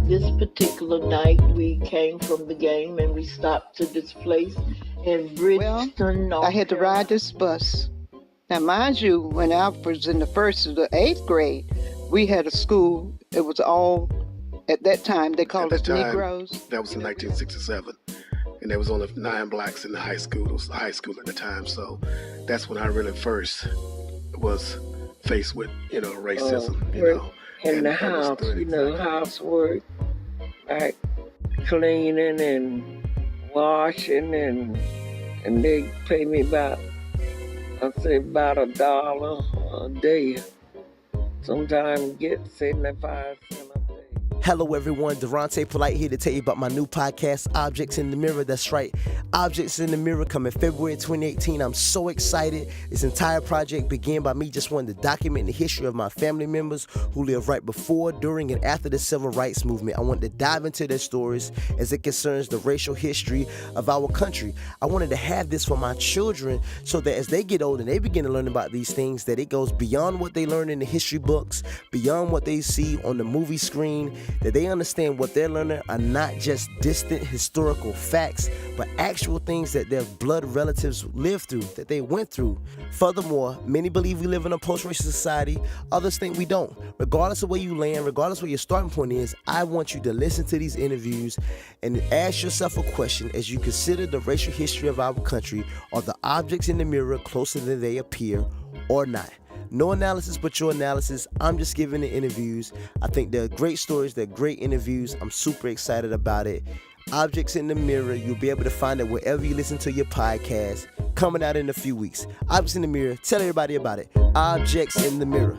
This particular night, we came from the game and we stopped to this place in Well, Bridgeton, I North had to ride Carolina. this bus. Now, mind you, when I was in the first to the eighth grade, we had a school. It was all, at that time, they At called that us time, Negroes. that was in 1967, and there was only 9 blacks in the high school. It was high school at the time, so that's when I really first was faced with, racism, Work in the and that was house, exactly. housework, like cleaning and washing, and they pay me about, I'd say about $1 a day. Sometimes get 75 cents a day. Hello everyone, Durante Polite here to tell you about my new podcast, Objects in the Mirror. That's right, Objects in the Mirror coming February 2018. I'm so excited. This entire project began by me just wanting to document the history of my family members who lived right before, during, and after the Civil Rights Movement. I wanted to dive into their stories as it concerns the racial history of our country. I wanted to have this for my children so that as they get old and they begin to learn about these things, that it goes beyond what they learn in the history books, beyond what they see on the movie screen, that they understand what they're learning are not just distant historical facts, but actual things that their blood relatives lived through, that they went through. Furthermore, many believe we live in a post-racial society, others think we don't. Regardless of where you land, regardless of where your starting point is, I want you to listen to these interviews and ask yourself a question as you consider the racial history of our country. Are the objects in the mirror closer than they appear or not? No analysis but your analysis. I'm just giving the interviews. I think they're great stories. They're great interviews. I'm super excited about it. Objects in the Mirror. You'll be able to find it wherever you listen to your podcast. Coming out in a few weeks. Objects in the Mirror. Tell everybody about it. Objects in the Mirror.